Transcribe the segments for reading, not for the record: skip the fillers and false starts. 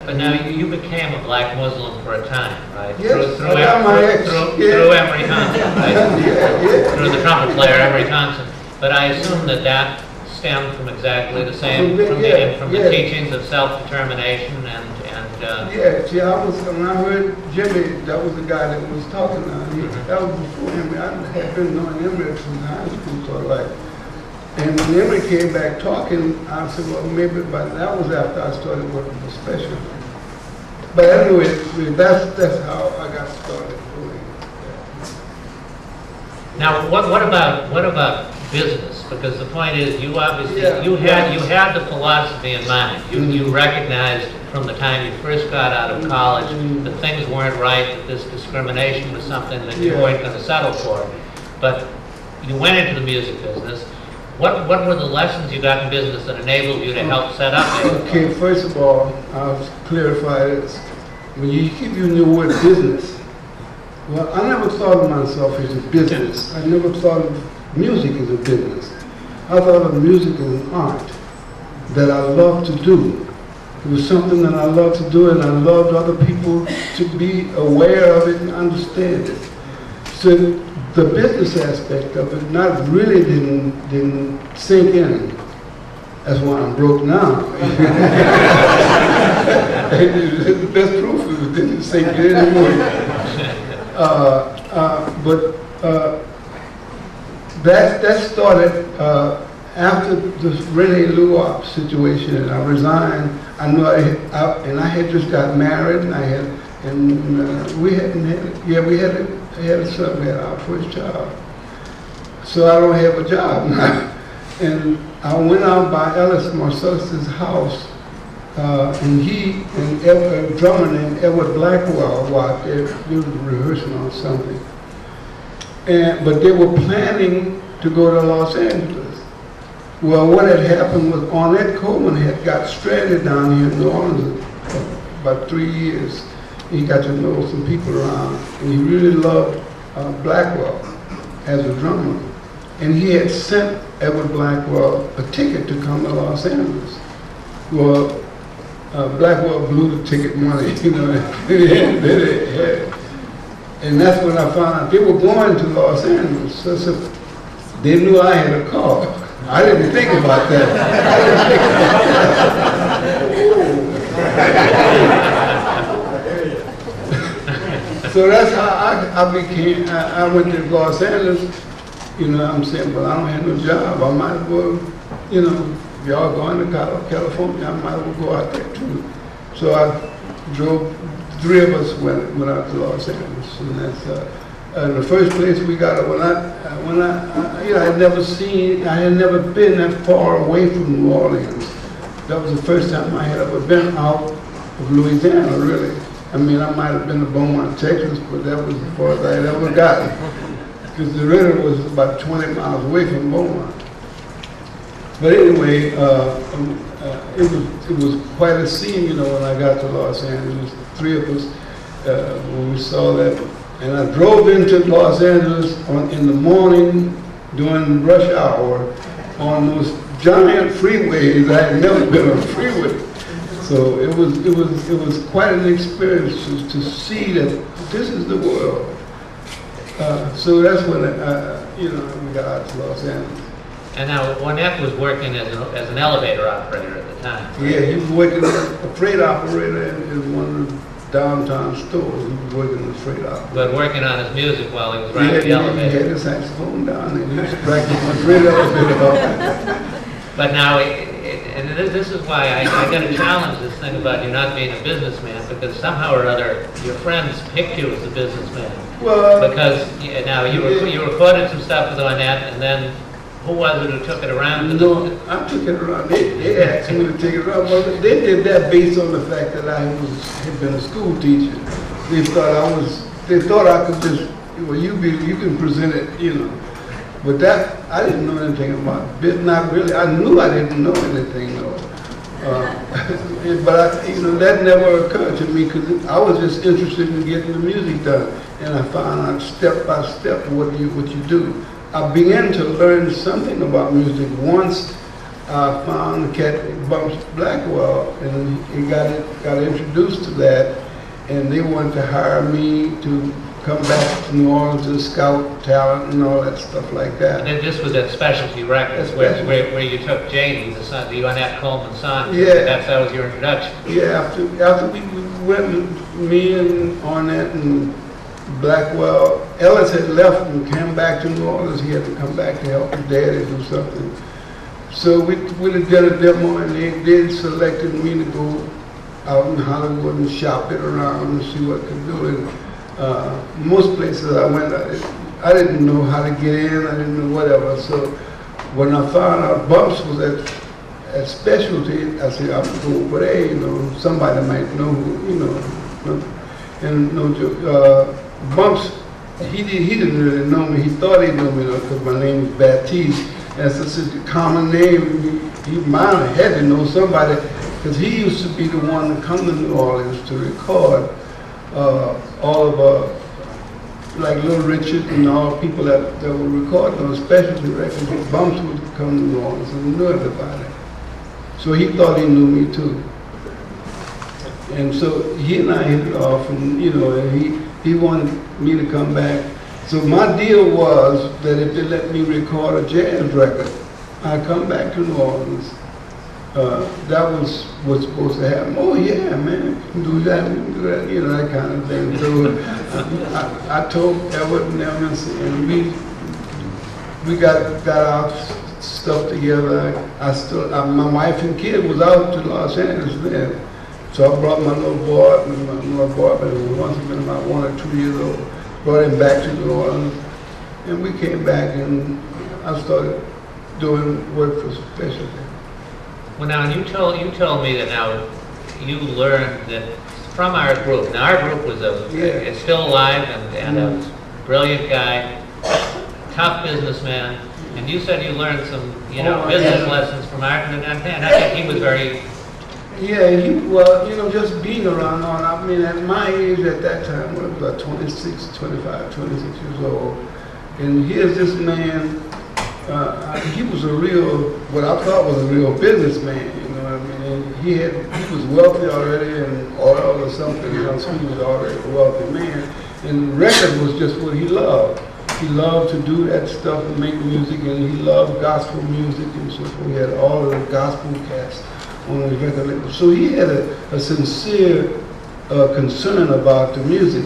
But now you became a black Muslim for a time, right? Yes, through Emery Thompson, right? Yeah. Through the trumpet player Emery Thompson. But I assume that stemmed from exactly the same, from the teachings of self-determination and I was, when I heard Jimmy, that was the guy that was talking now. That was before Emery. I had been knowing Emery from high school, so like. And when Emery came back talking, I said, well, maybe, but that was after I started working for Special. But anyway, that's how I got started doing it. Now, what about business? Because the point is, you obviously you had the philosophy in mind. You recognized from the time you first got out of college that things weren't right, that this discrimination was something that you weren't going to settle for. But you went into the music business. What were the lessons you got in business that enabled you to help set up? Okay, first of all, I'll clarify this. When you keep using the word business, well, I never thought of myself as a business. I never thought of music as a business. I thought of music as an art that I love to do. It was something that I loved to do, and I loved other people to be aware of it and understand it. So the business aspect of it not really didn't sink in. That's why I'm broke now. The best proof is it didn't sink in anymore. That started after the Rene Luop situation, and I resigned. I knew I had just got married, and we had a son, we had our first child. So I don't have a job now. And I went out by Ellis Marcellus's house, and he and a drummer named Edward Blackwell were out there rehearsing on something. But they were planning to go to Los Angeles. Well, what had happened was Ornette Coleman had got stranded down here in New Orleans for about 3 years. He got to know some people around, and he really loved Blackwell as a drummer. And he had sent Edward Blackwell a ticket to come to Los Angeles. Well, Blackwell blew the ticket money, you know, and that's when I found out they were going to Los Angeles. So they knew I had a car. I didn't think about that. So that's how I became, I went to Los Angeles. You know, I'm saying, well, I don't have no job. I might as well, you know, if y'all going to California, I might as well go out there too. So I drove, 3 of us went out to Los Angeles, and that's the first place we got. You know, I had never been that far away from New Orleans. That was the first time I had ever been out of Louisiana, really. I mean, I might have been to Beaumont, Texas, but that was as far as I had ever gotten. Because the river was about 20 miles away from Beaumont. But anyway, it was quite a scene, you know, when I got to Los Angeles. 3 of us, when we saw that. And I drove into Los Angeles in the morning during rush hour on those giant freeways. I had never been on a freeway. So it was quite an experience to see that this is the world. So that's when we got out to Los Angeles. And now Ornette was working as an elevator operator at the time. Right? Yeah, he was working as a freight operator in one of the downtown stores. He was working as a freight operator. But working on his music while he was riding the elevator. He had his saxophone down and he was practicing the freight elevator. But now, and this is why I got to challenge this thing about you not being a businessman, because somehow or other your friends picked you as a businessman. Well, because now you recorded some stuff with Ornette, and then who was it who took it around? No, I took it around. They asked me to take it around. Well, they did that based on the fact that I had been a school teacher. They thought I could just, well, you can present it, you know. But that, I didn't know anything about it. Not really. I knew I didn't know anything though. But that never occurred to me because I was just interested in getting the music done. And I found out step by step what you do. I began to learn something about music once I found a cat named Bumps Blackwell, and he got introduced to that, and they wanted to hire me to come back to New Orleans and scout talent and all that stuff like that. And then this was at Specialty Records, where you took Janie, the son, the Annette Coleman son. Yeah. That was your introduction. Yeah, after we went, me and Arnett and Blackwell, Ellis had left and came back to New Orleans. He had to come back to help his daddy do something. So we did a demo, and they selected me to go out in Hollywood and shop it around and see what I could do. And most places I went, I didn't know how to get in, I didn't know whatever. So when I found out Bumps was at Specialty, I said, I'm going to go over there, you know, somebody might know who, you know. And no joke, Bumps, he didn't really know me. He thought he knew me because my name was Battiste. That's a common name. He might have had to know somebody because he used to be the one to come to New Orleans to record all of like Little Richard and all people that were recording on Specialty Records. Bumps would come to New Orleans and knew everybody. So he thought he knew me too. And so he and I hit it off, and you know, and he wanted me to come back. So my deal was that if they let me record a jazz record, I'd come back to New Orleans. That was what's supposed to happen. Oh yeah, man, you can do that, you can do that, you know, that kind of thing. So I told Edward and them, and we got our stuff together. My wife and kid was out to Los Angeles then. So I brought my little boy, but he was once been about 1 or 2 years old, brought him back to New Orleans, and we came back and I started doing work for Specialty. Well, now, and you told me that now you learned that from our group. Now, our group was it's still alive and a brilliant guy, tough businessman, and you said you learned some, you know, business lessons from Art, and I think he was very. Yeah, well, you know, just being around, I mean, at my age at that time, I was about 26 years old, and here's this man, he was what I thought was a real businessman, you know what I mean? And he was wealthy already in oil or something, you know, so he was already a wealthy man, and record was just what he loved. He loved to do that stuff and make music, and he loved gospel music and so forth. He had all of the gospel cats on his record label. So he had a sincere concern about the music,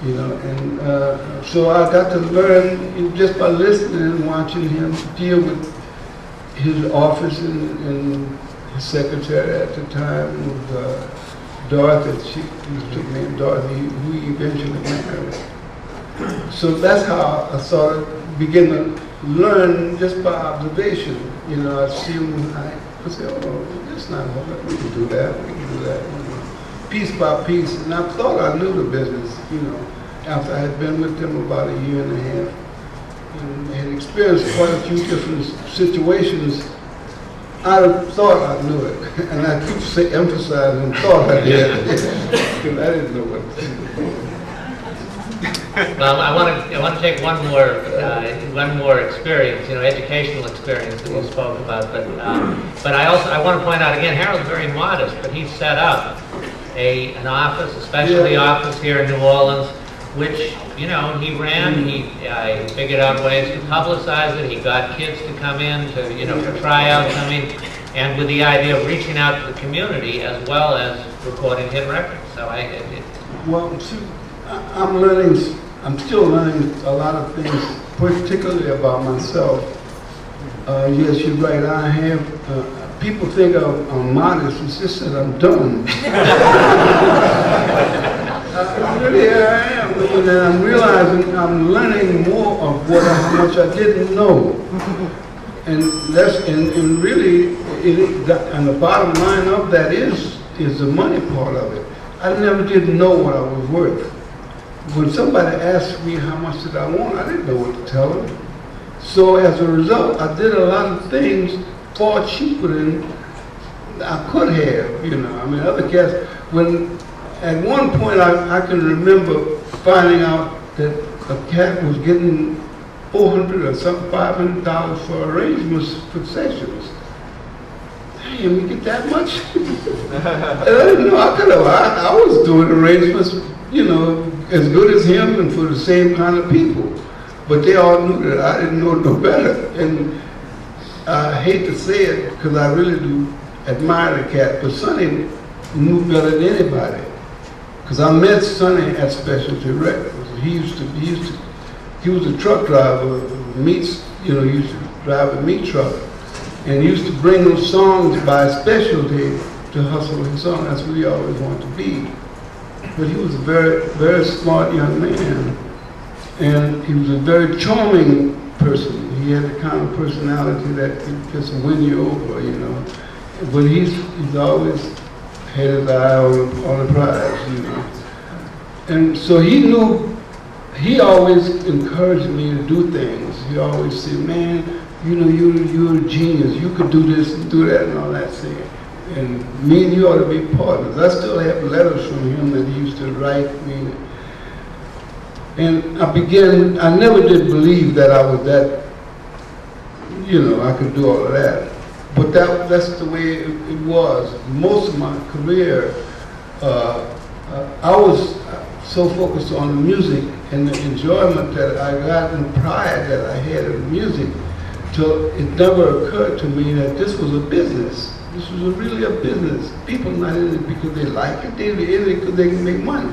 you know, and so I got to learn just by listening and watching him deal with his office and his secretary at the time was Dorothy. She took name Dorothy, who he eventually married. So that's how I began to learn just by observation. You know, I see him, I say, oh, that's not hard. We can do that. You know, piece by piece. And I thought I knew the business, you know, after I had been with them about a year and a half and had experienced quite a few different situations. I thought I knew it, and I keep emphasizing thought I did, because I didn't know what to do. Well, I want to take one more experience, you know, educational experience that you spoke about. But I want to point out again, Harold's very modest, but he set up an office, a specialty office here in New Orleans, which, you know, he ran. He figured out ways to publicize it. He got kids to come in to, you know, for tryouts. I mean, and with the idea of reaching out to the community as well as recording hit records. So I'm still learning a lot of things, particularly about myself. Yes, you're right. I have, people think I'm modest. It's just that I'm dumb. Really, I am. And I'm realizing I'm learning more of how much I didn't know. And really, and the bottom line of that is the money part of it. I never did know what I was worth. When somebody asked me how much did I want, I didn't know what to tell them. So as a result, I did a lot of things far cheaper than I could have, you know. I mean, other cats, at one point I can remember finding out that a cat was getting $400 or something, $500 for arrangements for sessions. damn, we get that much? And I didn't know, I was doing arrangements, you know, as good as him and for the same kind of people. But they all knew that I didn't know no better. And I hate to say it, because I really do admire the cat, but Sonny knew better than anybody. Because I met Sonny at Specialty Records. He was a truck driver, meats, you know, he used to drive a meat truck. And he used to bring them songs by Specialty to hustle his song. That's what he always wanted to be. But he was a very, very smart young man. And he was a very charming person. He had the kind of personality that could just win you over, you know. But he's always had his eye on the prize, you know. And so he knew, he always encouraged me to do things. He always said, man, you know, you're a genius. You could do this and do that and all that thing. And me and you ought to be partners. I still have letters from him that he used to write me. And I never did believe that I was that, you know, I could do all of that. But that's the way it was. Most of my career, I was so focused on the music and the enjoyment that I got and pride that I had in the music, till it never occurred to me that this was a business. This was really a business. People not in it because they like it, they're in it because they can make money.